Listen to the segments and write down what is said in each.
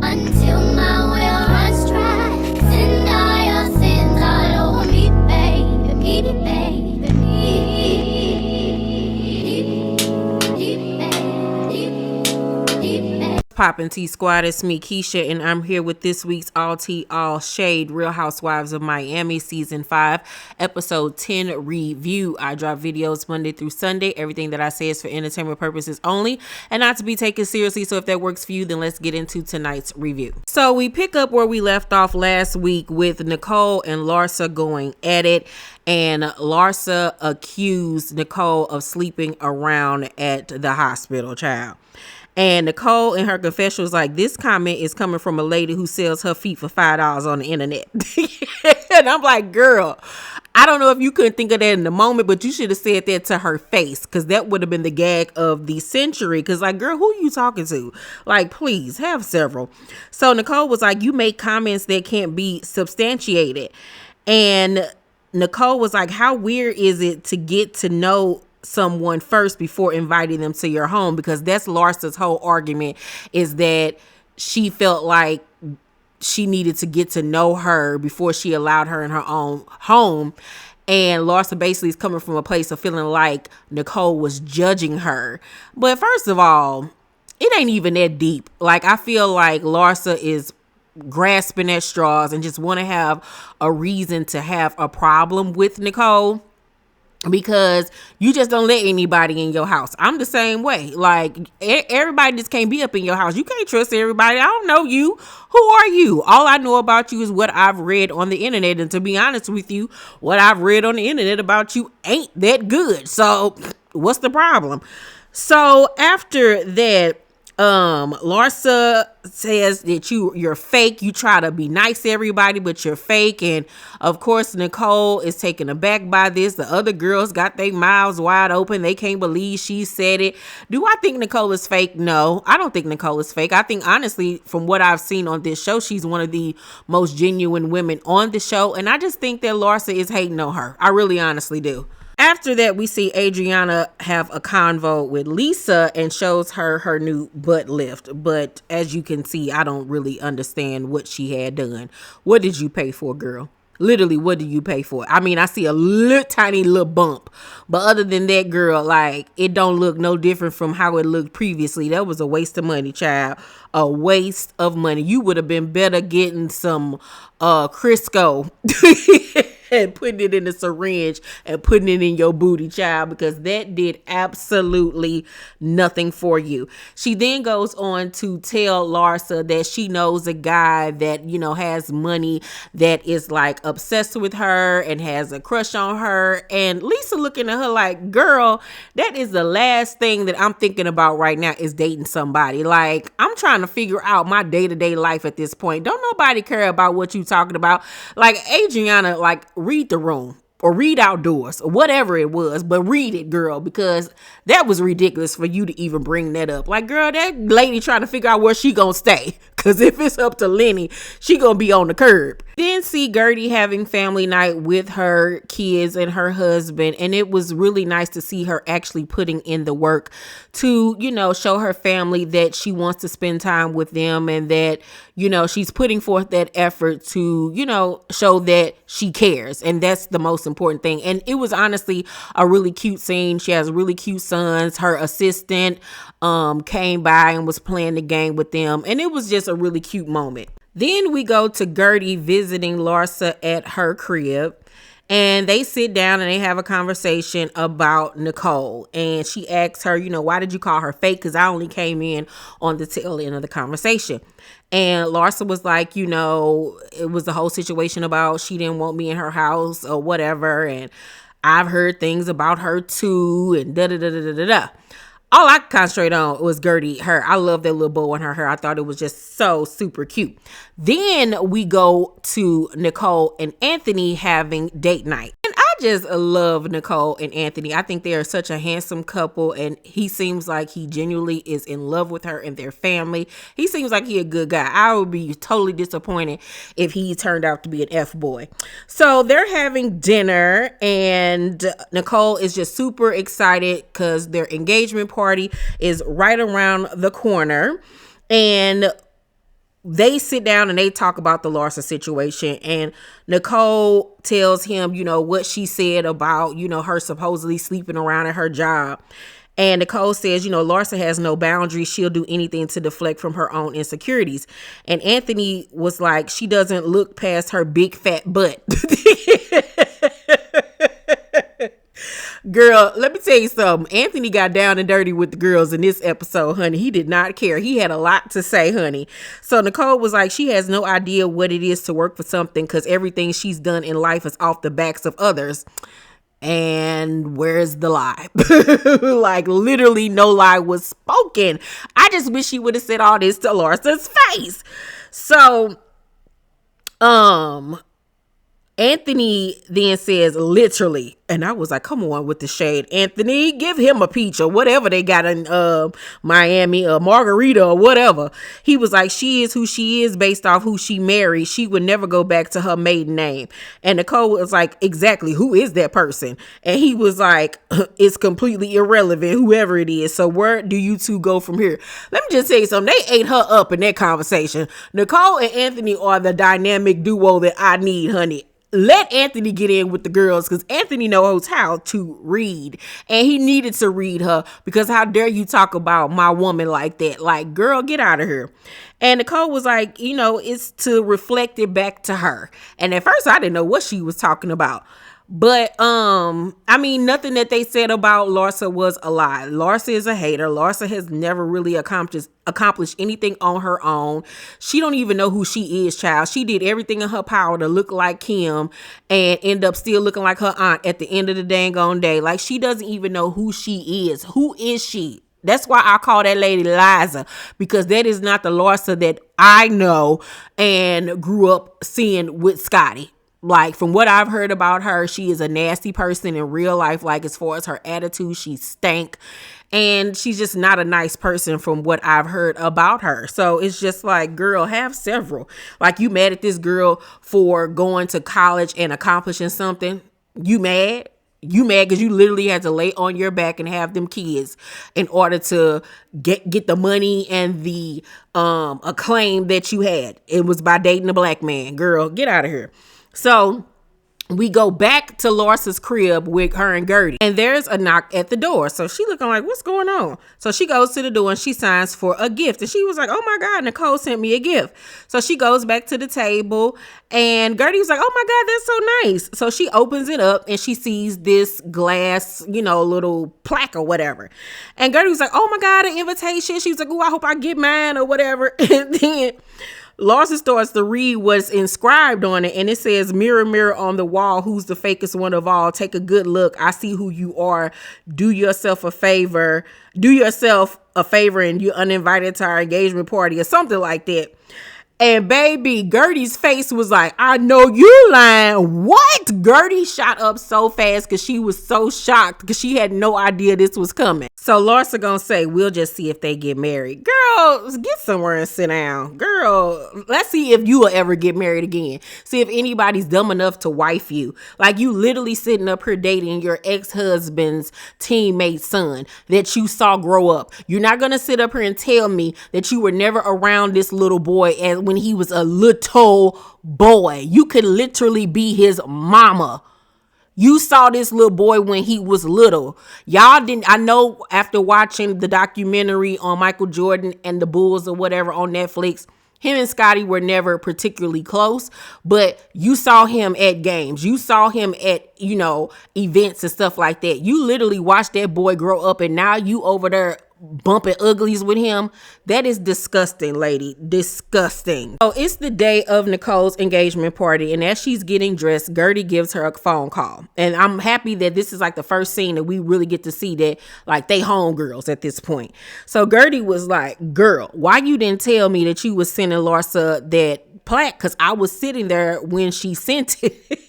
until my well runs dry. Send all your sins all over me, baby, baby, Poppin' T Squad, it's me, Keisha, and I'm here with this week's All Tea All Shade Real Housewives of Miami Season 5, Episode 10 review. I drop videos Monday through Sunday. Everything that I say is for entertainment purposes only and not to be taken seriously, so if that works for you, then let's get into tonight's review. So we pick up where we left off last week with Nicole and Larsa going at it, and Larsa accused Nicole of sleeping around at the hospital, child. And Nicole in her confession was like, this comment is coming from a lady who sells her feet for $5 on the internet. And I'm like, girl, I don't know if you couldn't think of that in the moment, but you should have said that to her face, because that would have been the gag of the century. Because like, girl, who are you talking to? Like, please have several. So Nicole was like, you make comments that can't be substantiated. And Nicole was like, how weird is it to get to know someone first before inviting them to your home? Because that's Larsa's whole argument, is that she felt like she needed to get to know her before she allowed her in her own home. And Larsa basically is coming from a place of feeling like Nicole was judging her. But first of all, it ain't even that deep. Like, I feel like Larsa is grasping at straws and just want to have a reason to have a problem with Nicole, because you just don't let anybody in your house. I'm the same way. Like, everybody just can't be up in your house. You can't trust everybody. I don't know you. Who are you? All I know about you is what I've read on the internet. And to be honest with you, what I've read on the internet about you ain't that good. So what's the problem? So after that, Larsa says that you're fake. You try to be nice to everybody, but you're fake. And of course, Nicole is taken aback by this. The other girls got their mouths wide open. They can't believe she said it. Do I think Nicole is fake? No, I don't think Nicole is fake. I think, honestly, from what I've seen on this show, she's one of the most genuine women on the show. And I just think that Larsa is hating on her. I really honestly do. After that, we see Adriana have a convo with Lisa and shows her new butt lift. But as you can see, I don't really understand what she had done. What did you pay for, girl? Literally, what do you pay for? I mean, I see a tiny little bump. But other than that, girl, like, it don't look no different from how it looked previously. That was a waste of money, child. A waste of money. You would have been better getting some Crisco and putting it in a syringe and putting it in your booty, child, because that did absolutely nothing for you. She then goes on to tell Larsa that she knows a guy that, you know, has money, that is like obsessed with her and has a crush on her. And Lisa looking at her like, girl, that is the last thing that I'm thinking about right now, is dating somebody. Like, I'm trying to figure out my day-to-day life at this point. Don't nobody care about what you talking about. Like, Adriana, like, read The Room or read Outdoors or whatever it was, but read it, girl, because that was ridiculous for you to even bring that up. Like, girl, that lady trying to figure out where she gonna stay, because if it's up to Lenny, she gonna be on the curb. Then see Gertie having family night with her kids and her husband, and it was really nice to see her actually putting in the work to, you know, show her family that she wants to spend time with them, and that, you know, she's putting forth that effort to, you know, show that she cares. And that's the most important thing. And it was honestly a really cute scene. She has really cute sons. Her assistant came by and was playing the game with them, and it was just a really cute moment. Then we go to Gertie visiting Larsa at her crib, and they sit down and they have a conversation about Nicole. And she asks her, you know, why did you call her fake? Because I only came in on the tail end of the conversation. And Larsa was like, you know, it was the whole situation about she didn't want me in her house or whatever. And I've heard things about her too, and da-da-da-da-da-da. All I concentrated on was Gertie, her. I love that little bow in her hair. I thought it was just so super cute. Then we go to Nicole and Anthony having date night. And I just love Nicole and Anthony. I think they are such a handsome couple, and he seems like he genuinely is in love with her and their family. He seems like he a good guy. I would be totally disappointed if he turned out to be an F-boy. So they're having dinner, and Nicole is just super excited because their engagement party is right around the corner. And they sit down and they talk about the Larsa situation, and Nicole tells him, what she said about, her supposedly sleeping around at her job. And Nicole says, Larsa has no boundaries. She'll do anything to deflect from her own insecurities. And Anthony was like, she doesn't look past her big fat butt. Girl, let me tell you something. Anthony got down and dirty with the girls in this episode, honey. He did not care. He had a lot to say, honey. So Nicole was like, she has no idea what it is to work for something because everything she's done in life is off the backs of others. And where's the lie? Like, literally no lie was spoken. I just wish she would have said all this to Larsa's face. So, Anthony then says literally, and I was like, come on with the shade, Anthony, give him a peach or whatever they got in Miami, or margarita or whatever. He was like, she is who she is based off who she married. She would never go back to her maiden name. And Nicole was like, exactly, who is that person? And he was like, it's completely irrelevant, whoever it is. So where do you two go from here? Let me just tell you something. They ate her up in that conversation. Nicole and Anthony are the dynamic duo that I need, honey. Let Anthony get in with the girls because Anthony knows how to read, and he needed to read her because how dare you talk about my woman like that? Like, girl, get out of here. And Nicole was like, it's to reflect it back to her. And at first I didn't know what she was talking about. But, nothing that they said about Larsa was a lie. Larsa is a hater. Larsa has never really accomplished anything on her own. She don't even know who she is, child. She did everything in her power to look like Kim and end up still looking like her aunt at the end of the dang on day. Like, she doesn't even know who she is. Who is she? That's why I call that lady Liza, because that is not the Larsa that I know and grew up seeing with Scotty. Like, from what I've heard about her, she is a nasty person in real life. Like, as far as her attitude, she stank. And she's just not a nice person from what I've heard about her. So it's just like, girl, have several. Like, you mad at this girl for going to college and accomplishing something? You mad? You mad because you literally had to lay on your back and have them kids in order to get the money and the acclaim that you had. It was by dating a black man. Girl, get out of here. So we go back to Larsa's crib with her and Gertie, and there's a knock at the door. So she looking like, what's going on? So she goes to the door and she signs for a gift. And she was like, oh my God, Nicole sent me a gift. So she goes back to the table and Gertie was like, oh my God, that's so nice. So she opens it up and she sees this glass, little plaque or whatever. And Gertie was like, oh my God, an invitation. She was like, oh, I hope I get mine or whatever. And then Larsa starts to read what's inscribed on it, and it says, mirror, mirror on the wall, who's the fakest one of all? Take a good look. I see who you are. Do yourself a favor and you're uninvited to our engagement party or something like that. And baby, Gertie's face was like, I know you lying. What? Gertie shot up so fast because she was so shocked because she had no idea this was coming. So Larsa gonna say, we'll just see if they get married. Girl, get somewhere and sit down. Girl, let's see if you will ever get married again. See if anybody's dumb enough to wife you. Like, you literally sitting up here dating your ex-husband's teammate's son that you saw grow up. You're not gonna sit up here and tell me that you were never around this little boy and when he was a little boy. You could literally be his mama. You saw this little boy when he was little. Y'all didn't. I know after watching the documentary on Michael Jordan and the Bulls or whatever on Netflix, him and Scotty were never particularly close, but you saw him at games. You saw him at, events and stuff like that. You literally watched that boy grow up, and now you over there bumping uglies with him. That is disgusting, lady. Disgusting. So it's the day of Nicole's engagement party, and as she's getting dressed, Gertie gives her a phone call. And I'm happy that this is like the first scene that we really get to see that like they homegirls at this point. So Gertie was like, girl, why you didn't tell me that you was sending Larsa that plaque? Because I was sitting there when she sent it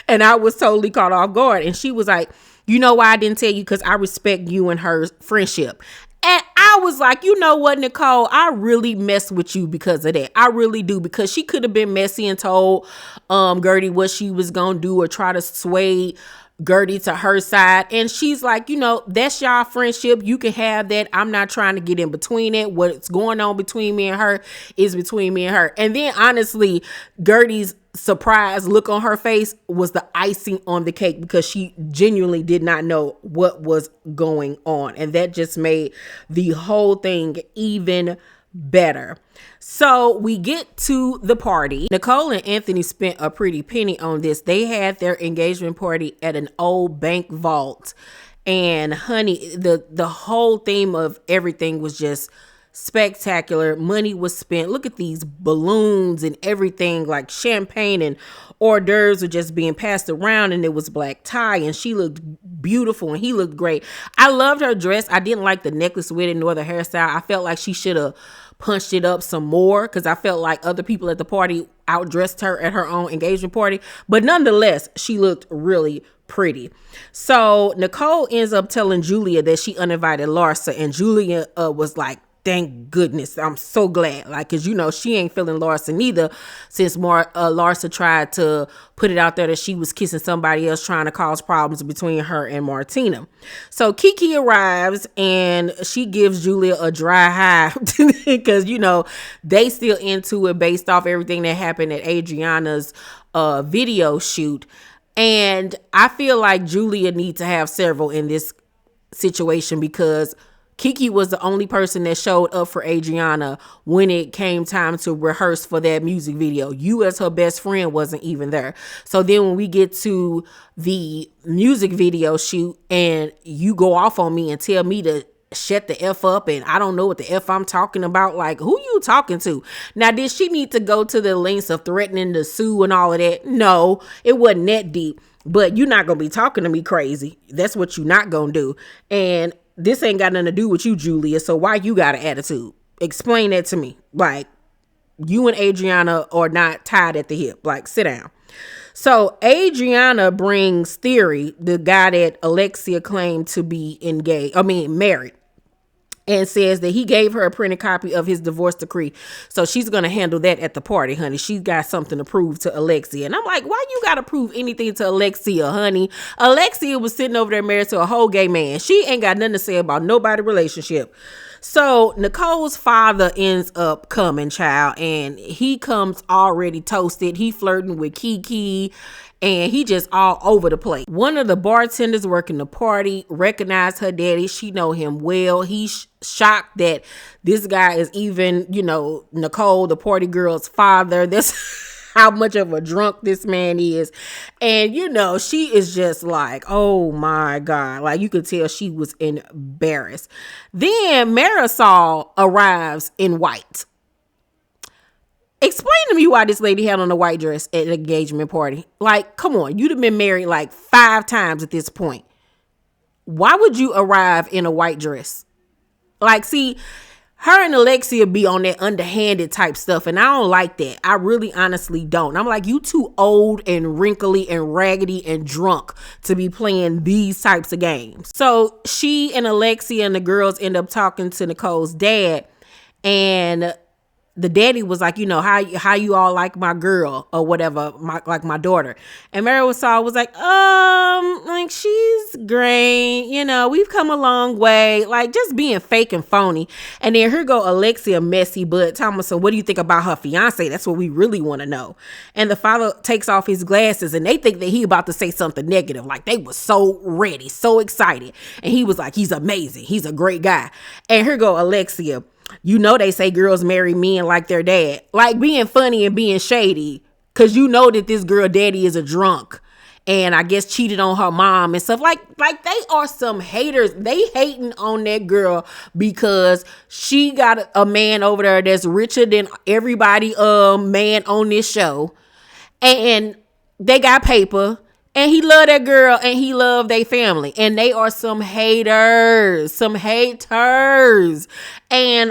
and I was totally caught off guard. And she was like, you know why I didn't tell you? Because I respect you and her friendship. And I was like, you know what, Nicole? I really mess with you because of that. I really do. Because she could have been messy and told Gertie what she was going to do or try to sway Guerdy to her side, and she's like, you know, that's y'all friendship, you can have that, I'm not trying to get in between it. What's going on between me and her is between me and her. And then honestly, Guerdy's surprised look on her face was the icing on the cake, because she genuinely did not know what was going on, and that just made the whole thing even better. So we get to the party. Nicole and Anthony spent a pretty penny on this. They had their engagement party at an old bank vault, and honey, the whole theme of everything was just spectacular. Money was spent. Look at these balloons and everything, like champagne and hors d'oeuvres were just being passed around, and it was black tie, and she looked beautiful and he looked great. I loved her dress. I didn't like the necklace with it nor the hairstyle. I felt like she should have punched it up some more, because I felt like other people at the party outdressed her at her own engagement party. But nonetheless, she looked really pretty. So Nicole ends up telling Julia that she uninvited Larsa, and Julia was like, thank goodness, I'm so glad, like, because you know she ain't feeling Larsa neither, since Larsa tried to put it out there that she was kissing somebody else, trying to cause problems between her and Martina. So Kiki arrives and she gives Julia a dry high, because you know they still into it based off everything that happened at Adriana's video shoot. And I feel like Julia needs to have several in this situation, because Kiki was the only person that showed up for Adriana when it came time to rehearse for that music video. You, as her best friend, wasn't even there. So then when we get to the music video shoot and you go off on me and tell me to shut the F up, and I don't know what the F I'm talking about, like, who you talking to? Now, did she need to go to the lengths of threatening to sue and all of that? No, it wasn't that deep. But you're not going to be talking to me crazy. That's what you're not going to do. And this ain't got nothing to do with you, Julia. So why you got an attitude? Explain that to me. Like, you and Adriana are not tied at the hip. Like, sit down. So Adriana brings Theory, the guy that Alexia claimed to be married, and says that he gave her a printed copy of his divorce decree. So she's going to handle that at the party, honey. She's got something to prove to Alexia. And I'm like, why you got to prove anything to Alexia, honey? Alexia was sitting over there married to a whole gay man. She ain't got nothing to say about nobody's relationship. So Nicole's father ends up coming, child, and he comes already toasted. He flirting with Kiki, and he just all over the place. One of the bartenders working the party recognized her daddy. She know him well. He's shocked that this guy is even, you know, Nicole, the party girl's father. That's how much of a drunk this man is. And, you know, she is just like, oh my God. Like, you could tell she was embarrassed. Then Marisol arrives in white. Explain to me why this lady had on a white dress at an engagement party. Like, come on, you'd have been married like 5 times at this point. Why would you arrive in a white dress? Like, see, her and Alexia be on that underhanded type stuff, and I don't like that. I really honestly don't. I'm like, you too old and wrinkly and raggedy and drunk to be playing these types of games. So she and Alexia and the girls end up talking to Nicole's dad, and the daddy was like, you know, how you all like my girl or whatever, my daughter. And Marisol was like, like, she's great. You know, we've come a long way. Like, just being fake and phony. And then here go Alexia, messy butt, Thomas. So what do you think about her fiance? That's what we really want to know. And the father takes off his glasses, and they think that he about to say something negative. Like, they were so ready, so excited. And he was like, he's amazing. He's a great guy. And here go Alexia. You know, they say girls marry men like their dad. Like, being funny and being shady, because you know that this girl daddy is a drunk and I guess cheated on her mom and stuff. Like they are some haters. They hating on that girl because she got a man over there that's richer than everybody man on this show, and they got paper. And he loved that girl, and he loved their family. And they are some haters. And,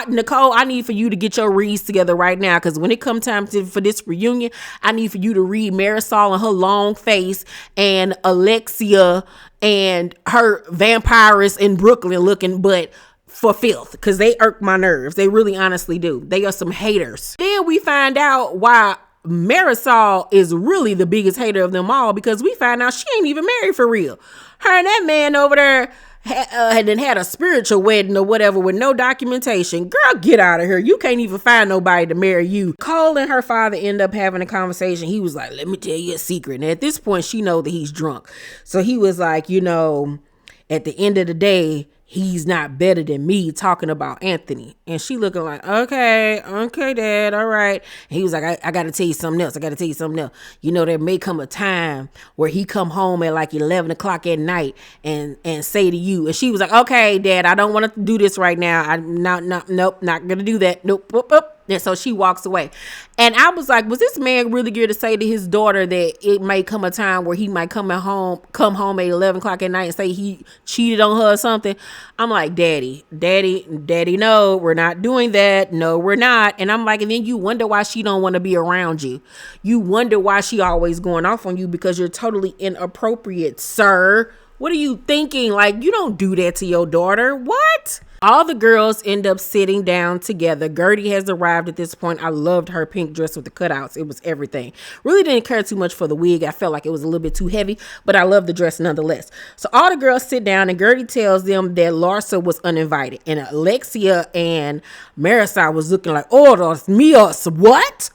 Nicole, I need for you to get your reads together right now. Because when it comes time for this reunion, I need for you to read Marisol and her long face, and Alexia and her vampiress in Brooklyn looking but for filth, because they irk my nerves. They really honestly do. They are some haters. Then we find out why Marisol is really the biggest hater of them all, because we find out she ain't even married for real. Her and that man over there had a spiritual wedding or whatever with no documentation. Girl, get out of here. You can't even find nobody to marry you. Cole and her father end up having a conversation. He was like, let me tell you a secret. And at this point, she know that he's drunk. So he was like, you know, at the end of the day, he's not better than me, talking about Anthony. And she looking like, okay, Dad, all right. And he was like, I got to tell you something else. You know, there may come a time where he come home at like 11 o'clock at night and say to you. And she was like, okay, Dad, I don't want to do this right now. I'm not going to do that. Nope. And so she walks away. And I was like, was this man really good to say to his daughter that it may come a time where he might come home at 11 o'clock at night and say he cheated on her or something? I'm like, Daddy, no, we're not doing that. No, we're not. And I'm like, and then you wonder why she don't want to be around you. You wonder why she always going off on you, because you're totally inappropriate, sir. What are you thinking? Like, you don't do that to your daughter. What? All the girls end up sitting down together. Gertie has arrived at this point. I loved her pink dress with the cutouts. It was everything. Really didn't care too much for the wig. I felt like it was a little bit too heavy, but I love the dress nonetheless. So all the girls sit down and Gertie tells them that Larsa was uninvited. And Alexia and Marisol was looking like, oh, that's me us. What?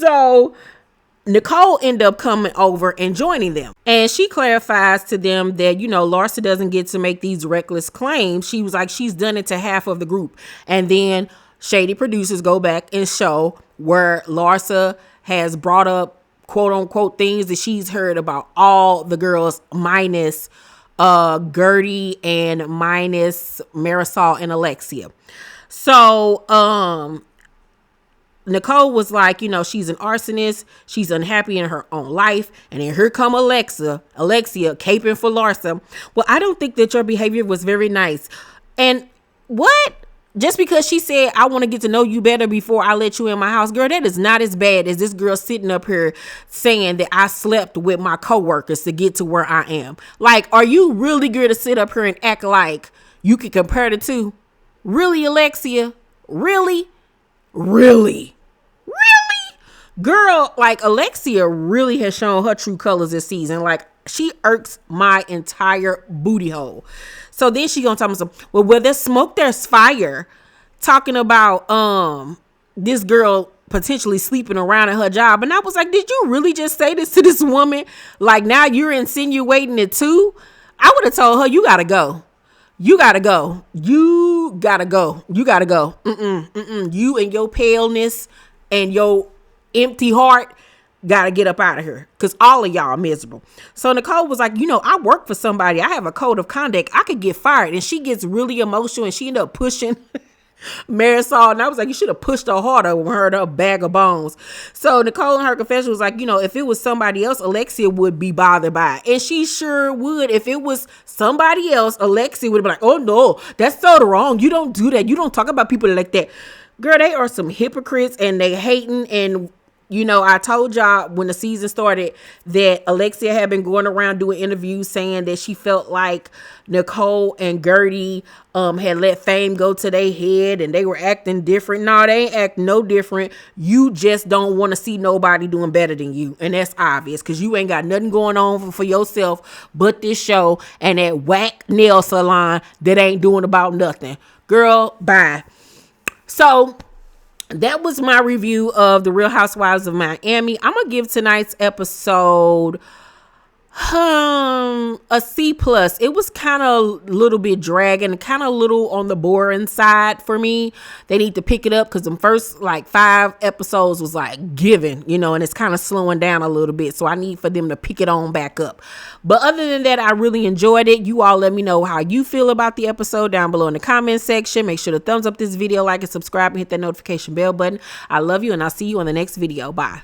So Nicole ended up coming over and joining them. And she clarifies to them that, you know, Larsa doesn't get to make these reckless claims. She was like, she's done it to half of the group. And then shady producers go back and show where Larsa has brought up, quote unquote, things that she's heard about all the girls minus Guerdy and minus Marisol and Alexia. So, Nicole was like, you know, she's an arsonist. She's unhappy in her own life. And then here come Alexia caping for Larsa. Well, I don't think that your behavior was very nice. And what? Just because she said, I want to get to know you better before I let you in my house. Girl, that is not as bad as this girl sitting up here saying that I slept with my coworkers to get to where I am. Like, are you really good to sit up here and act like you can compare the two? Really, Alexia? Really? Girl, like, Alexia really has shown her true colors this season. Like, she irks my entire booty hole. So then she gonna tell me something. Well, where there's smoke, there's fire. Talking about this girl potentially sleeping around at her job. And I was like, did you really just say this to this woman? Like, now you're insinuating it too? I would have told her, you gotta go. You and your paleness and your empty heart gotta get up out of here, because all of y'all are miserable. So Nicole was like, you know, I work for somebody. I have a code of conduct. I could get fired. And she gets really emotional and she ended up pushing Marisol. And I was like, you should have pushed her harder when her a bag of bones. So Nicole in her confession was like, you know, if it was somebody else, Alexia would be bothered by it. And she sure would. If it was somebody else, Alexia would be like, oh no, that's so wrong. You don't do that. You don't talk about people like that. Girl, they are some hypocrites and they hating. And you know, I told y'all when the season started that Alexia had been going around doing interviews saying that she felt like Nicole and Gertie had let fame go to their head and they were acting different. No, they ain't acting no different. You just don't want to see nobody doing better than you. And that's obvious, because you ain't got nothing going on for yourself but this show and that whack nail salon that ain't doing about nothing. Girl, bye. So that was my review of the Real Housewives of Miami. I'm gonna give tonight's episode a C+. It was kind of a little bit dragging, kind of a little on the boring side for me. They need to pick it up, because the first like 5 episodes was like giving, you know, and it's kind of slowing down a little bit. So I need for them to pick it on back up. But other than that, I really enjoyed it. You all let me know how you feel about the episode down below in the comment section. Make sure to thumbs up this video, like and subscribe, and hit that notification bell button. I love you, and I'll see you on the next video. Bye.